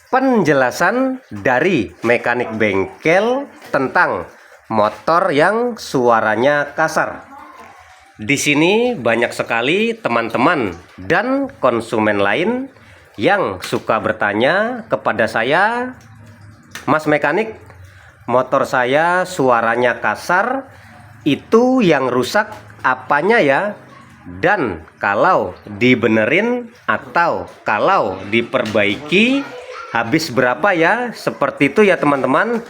Penjelasan dari mekanik bengkel tentang motor yang suaranya kasar. Di sini banyak sekali teman-teman dan konsumen lain yang suka bertanya kepada saya, "Mas mekanik, motor saya suaranya kasar, itu yang rusak apanya ya? Dan kalau dibenerin atau kalau diperbaiki habis berapa ya?" Seperti itu ya teman-teman.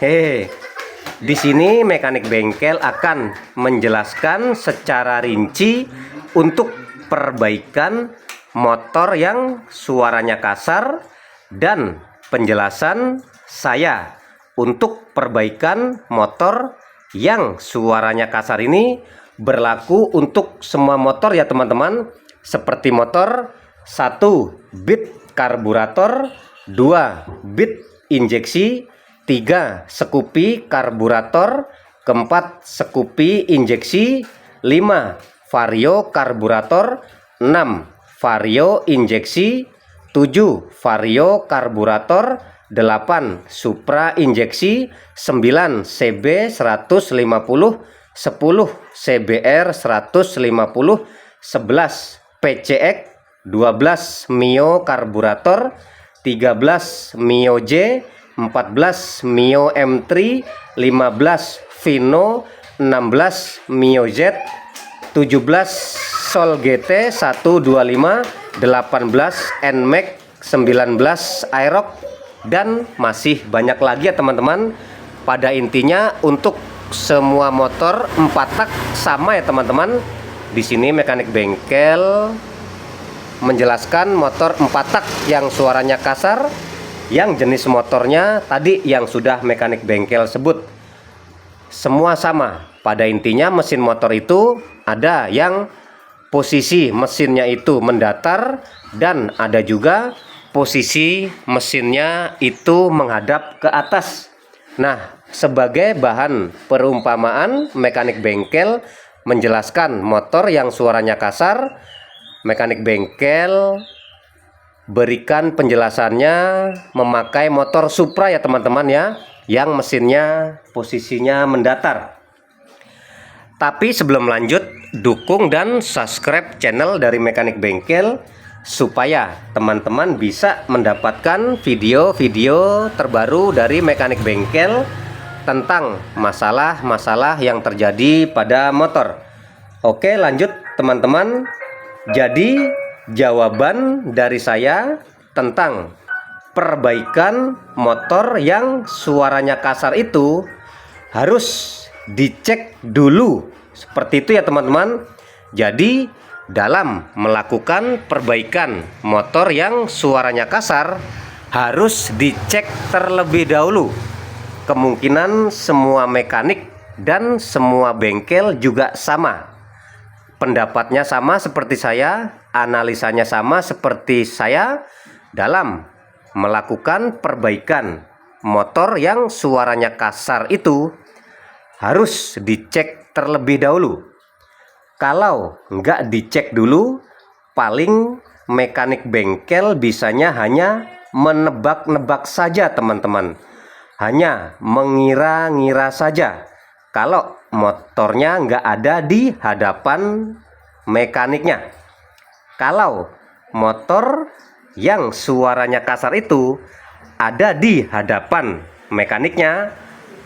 Di sini mekanik bengkel akan menjelaskan secara rinci untuk perbaikan motor yang suaranya kasar, dan penjelasan saya untuk perbaikan motor yang suaranya kasar ini berlaku untuk semua motor ya teman-teman. Seperti motor 1 bit karburator, 2 bit injeksi, 3 Scoopy karburator, 4 Scoopy injeksi, 5 Vario karburator, 6 Vario injeksi, 7 Vario karburator, 8 Supra injeksi, 9 CB 150, 10 CBR 150, 11 PCX, 12 Mio karburator, 13 Mio J, 14 Mio M3, 15 Vino, 16 Mio Z, 17 Sol GT 125, 18 NMAX, 19 Aerox, dan masih banyak lagi ya teman-teman. Pada intinya untuk semua motor 4 tak sama ya teman-teman. Di sini mekanik bengkel menjelaskan motor 4 tak yang suaranya kasar, yang jenis motornya tadi yang sudah mekanik bengkel sebut. Semua sama. Pada intinya mesin motor itu ada yang posisi mesinnya itu mendatar, dan ada juga posisi mesinnya itu menghadap ke atas. Nah, sebagai bahan perumpamaan, mekanik bengkel menjelaskan motor yang suaranya kasar, mekanik bengkel berikan penjelasannya memakai motor Supra ya teman-teman ya, yang mesinnya posisinya mendatar. Tapi sebelum lanjut, dukung dan subscribe channel dari mekanik bengkel supaya teman-teman bisa mendapatkan video-video terbaru dari mekanik bengkel tentang masalah-masalah yang terjadi pada motor. Oke, lanjut teman-teman. Jadi jawaban dari saya tentang perbaikan motor yang suaranya kasar itu harus dicek dulu. Seperti itu ya teman-teman. Jadi dalam melakukan perbaikan motor yang suaranya kasar harus dicek terlebih dahulu. Kemungkinan semua mekanik dan semua bengkel juga sama. Pendapatnya sama seperti saya, analisanya sama seperti saya dalam melakukan perbaikan motor yang suaranya kasar itu harus dicek terlebih dahulu. Kalau nggak dicek dulu, paling mekanik bengkel bisanya hanya menebak-nebak saja teman-teman. Hanya mengira-ngira saja kalau motornya nggak ada di hadapan mekaniknya. Kalau motor yang suaranya kasar itu ada di hadapan mekaniknya,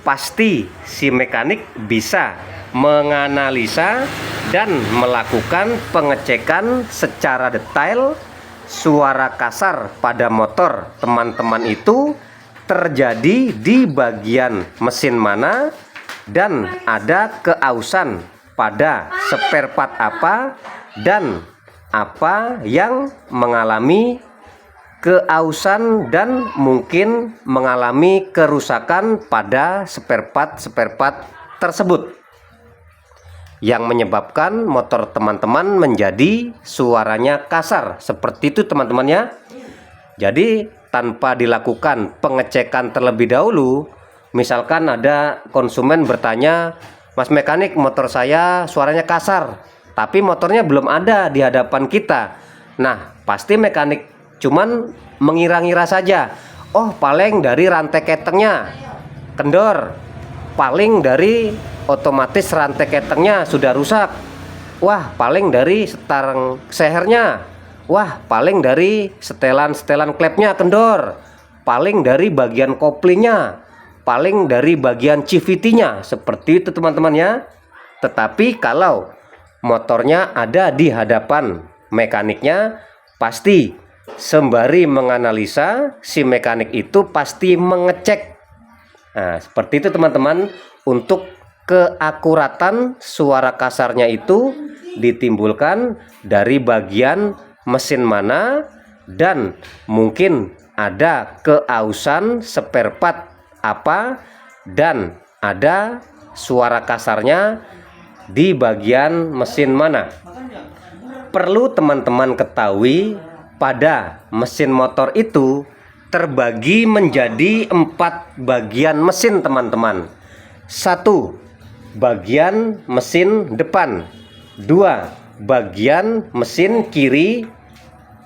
pasti si mekanik bisa menganalisa dan melakukan pengecekan secara detail suara kasar pada motor teman-teman itu terjadi di bagian mesin mana, dan ada keausan pada spare part apa, dan apa yang mengalami keausan dan mungkin mengalami kerusakan pada spare part tersebut yang menyebabkan motor teman-teman menjadi suaranya kasar. Seperti itu teman-teman ya. Jadi tanpa dilakukan pengecekan terlebih dahulu, misalkan ada konsumen bertanya, "Mas mekanik, motor saya suaranya kasar," tapi motornya belum ada di hadapan kita. Nah, pasti mekanik cuman mengira-ngira saja. Oh, paling dari rantai ketengnya kendor, paling dari otomatis rantai ketengnya sudah rusak, wah paling dari setang sehernya, wah paling dari setelan klepnya kendor, paling dari bagian koplingnya, paling dari bagian CVT-nya, seperti itu teman-teman ya. Tetapi kalau motornya ada di hadapan mekaniknya, pasti sembari menganalisa, si mekanik itu pasti mengecek. Nah, seperti itu teman-teman. Untuk keakuratan suara kasarnya itu ditimbulkan dari bagian mesin mana, dan mungkin ada keausan spare part apa, dan ada suara kasarnya di bagian mesin mana. Perlu teman-teman ketahui, pada mesin motor itu terbagi menjadi 4 bagian mesin teman-teman. 1. Bagian mesin depan, 2. Bagian mesin kiri,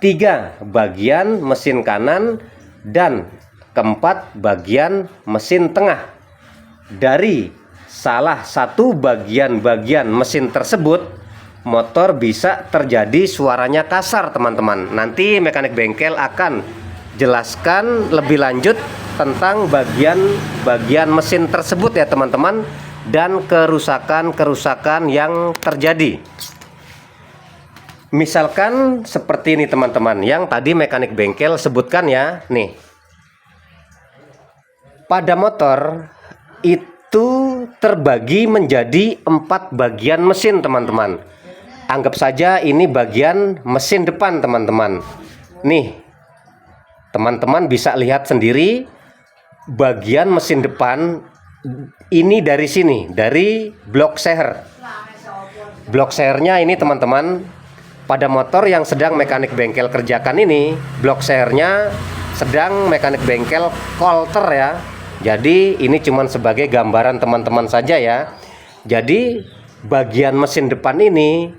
3. Bagian mesin kanan, dan keempat bagian mesin tengah. Dari salah satu bagian-bagian mesin tersebut, motor bisa terjadi suaranya kasar teman-teman. Nanti mekanik bengkel akan jelaskan lebih lanjut tentang bagian-bagian mesin tersebut ya teman-teman, dan kerusakan-kerusakan yang terjadi. Misalkan seperti ini teman-teman, yang tadi mekanik bengkel sebutkan ya. Nih, pada motor itu terbagi menjadi 4 bagian mesin teman-teman. Anggap saja ini bagian mesin depan teman-teman. Nih, teman-teman bisa lihat sendiri bagian mesin depan ini dari sini, dari blok seher. Blok sehernya ini teman-teman, pada motor yang sedang mekanik bengkel kerjakan ini, blok sehernya sedang mekanik bengkel kolter ya. Jadi ini cuma sebagai gambaran teman-teman saja ya. Jadi bagian mesin depan ini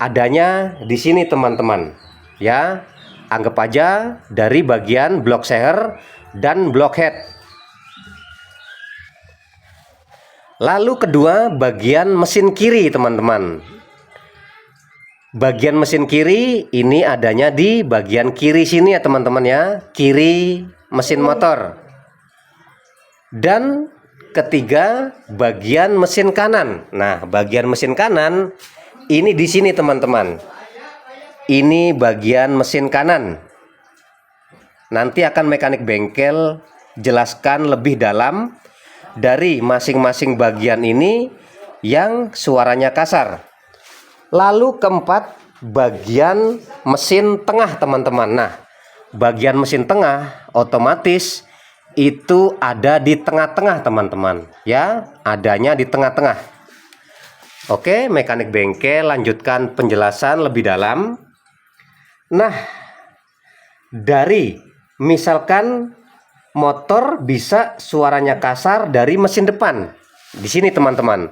adanya di sini teman-teman ya. Anggap aja dari bagian blok seher dan blok head. Lalu kedua, bagian mesin kiri teman-teman. Bagian mesin kiri ini adanya di bagian kiri sini ya teman-teman ya, kiri mesin motor. Dan ketiga, bagian mesin kanan. Nah, bagian mesin kanan ini di sini teman-teman. Ini bagian mesin kanan. Nanti akan mekanik bengkel jelaskan lebih dalam dari masing-masing bagian ini yang suaranya kasar. Lalu keempat, bagian mesin tengah teman-teman. Nah, bagian mesin tengah otomatis itu ada di tengah-tengah teman-teman ya, adanya di tengah-tengah. Oke, mekanik bengkel lanjutkan penjelasan lebih dalam. Nah, dari misalkan motor bisa suaranya kasar dari mesin depan. Di sini teman-teman,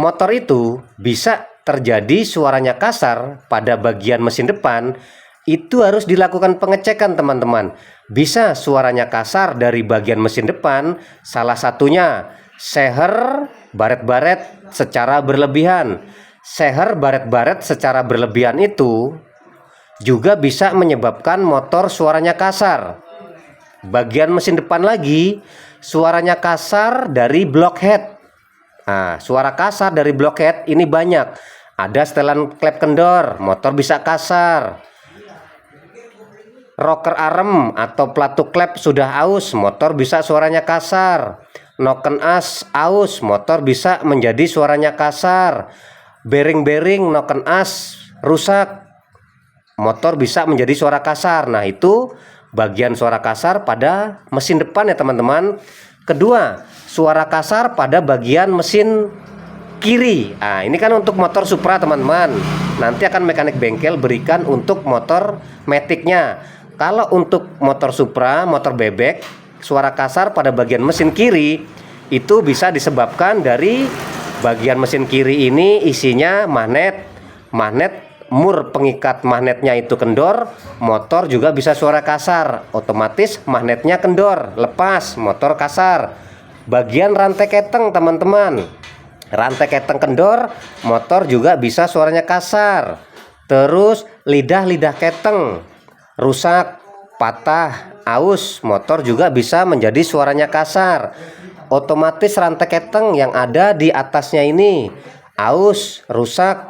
motor itu bisa terjadi suaranya kasar pada bagian mesin depan, itu harus dilakukan pengecekan teman-teman. Bisa suaranya kasar dari bagian mesin depan, salah satunya seher baret-baret secara berlebihan. Seher baret-baret secara berlebihan itu juga bisa menyebabkan motor suaranya kasar. Bagian mesin depan lagi suaranya kasar dari block head. Nah, suara kasar dari block head ini banyak. Ada setelan klep kendor, motor bisa kasar. Rocker arem atau pelatu klep sudah aus, motor bisa suaranya kasar. Noken as aus, motor bisa menjadi suaranya kasar. Bearing-bearing noken as rusak, motor bisa menjadi suara kasar. Nah, itu bagian suara kasar pada mesin depan ya teman-teman. Kedua, suara kasar pada bagian mesin kiri. Nah, ini kan untuk motor Supra teman-teman. Nanti akan mekanik bengkel berikan untuk motor Matic-nya. Kalau untuk motor Supra, motor bebek, suara kasar pada bagian mesin kiri itu bisa disebabkan dari bagian mesin kiri ini isinya magnet mur pengikat magnetnya itu kendor, motor juga bisa suara kasar. Otomatis magnetnya kendor, lepas, motor kasar. Bagian rantai keteng teman-teman, rantai keteng kendor, motor juga bisa suaranya kasar. Terus lidah keteng rusak, patah, aus, motor juga bisa menjadi suaranya kasar. Otomatis rantai keteng yang ada di atasnya ini aus, rusak,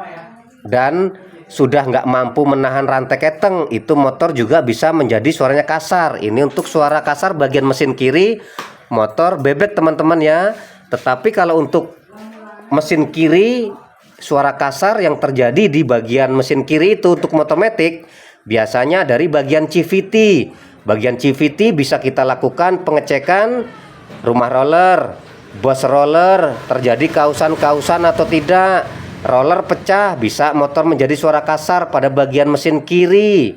dan sudah nggak mampu menahan rantai keteng, itu motor juga bisa menjadi suaranya kasar. Ini untuk suara kasar bagian mesin kiri motor bebek teman-teman ya. Tetapi kalau untuk mesin kiri, suara kasar yang terjadi di bagian mesin kiri itu untuk motor matic biasanya dari bagian CVT. Bagian CVT bisa kita lakukan pengecekan rumah roller, bos roller, terjadi kausan-kausan atau tidak. Roller pecah, bisa motor menjadi suara kasar pada bagian mesin kiri.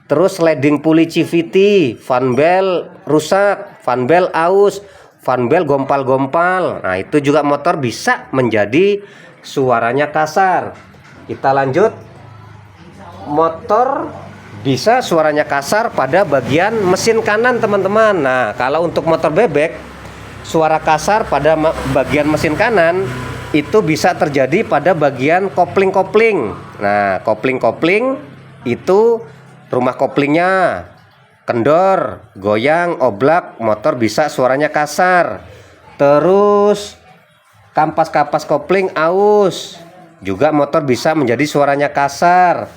Terus leading pulley CVT, fan bell rusak, fan bell aus, fan bell gompal-gompal. Nah, itu juga motor bisa menjadi suaranya kasar. Kita lanjut. Motor bisa suaranya kasar pada bagian mesin kanan teman-teman. Nah, kalau untuk motor bebek, suara kasar pada bagian mesin kanan itu bisa terjadi pada bagian kopling-kopling. Nah, kopling-kopling itu rumah koplingnya kendor, goyang, oblak, motor bisa suaranya kasar. Terus kampas-kampas kopling aus, juga motor bisa menjadi suaranya kasar.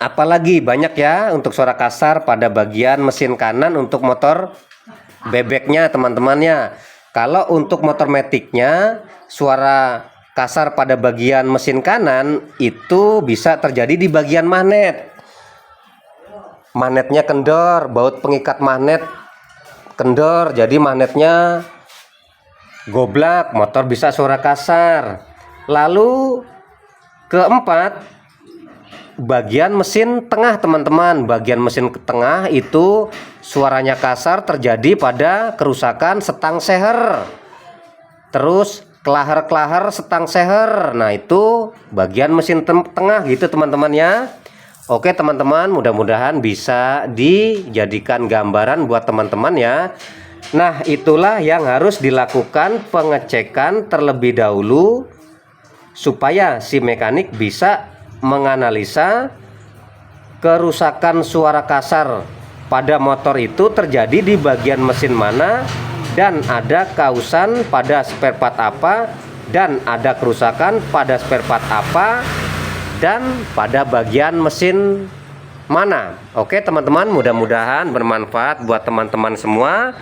Apalagi banyak ya untuk suara kasar pada bagian mesin kanan untuk motor bebeknya teman-temannya. Kalau untuk motor maticnya, suara kasar pada bagian mesin kanan itu bisa terjadi di bagian magnet. Magnetnya kendor, baut pengikat magnet kendor, jadi magnetnya goblak, motor bisa suara kasar. Lalu keempat, bagian mesin tengah teman-teman. Bagian mesin tengah itu suaranya kasar terjadi pada kerusakan setang seher. Terus kelahar-kelahar setang seher. Nah, itu bagian mesin tengah gitu teman-teman ya. Oke teman-teman, mudah-mudahan bisa dijadikan gambaran buat teman-teman ya. Nah, itulah yang harus dilakukan pengecekan terlebih dahulu supaya si mekanik bisa menganalisa kerusakan suara kasar pada motor itu terjadi di bagian mesin mana, dan ada kausan pada spare part apa, dan ada kerusakan pada spare part apa, dan pada bagian mesin mana. Oke teman-teman, mudah-mudahan bermanfaat buat teman-teman semua.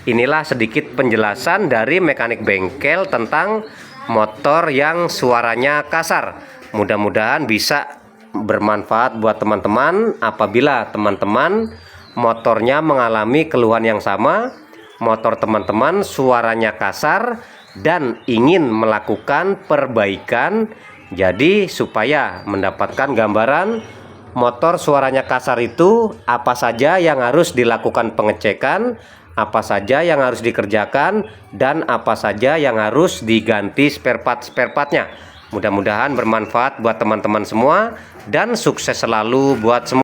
Inilah sedikit penjelasan dari mekanik bengkel tentang motor yang suaranya kasar. Mudah-mudahan bisa bermanfaat buat teman-teman. Apabila teman-teman motornya mengalami keluhan yang sama, motor teman-teman suaranya kasar dan ingin melakukan perbaikan, jadi supaya mendapatkan gambaran motor suaranya kasar itu apa saja yang harus dilakukan pengecekan, apa saja yang harus dikerjakan, dan apa saja yang harus diganti spare partnya. Mudah-mudahan bermanfaat buat teman-teman semua dan sukses selalu buat semua.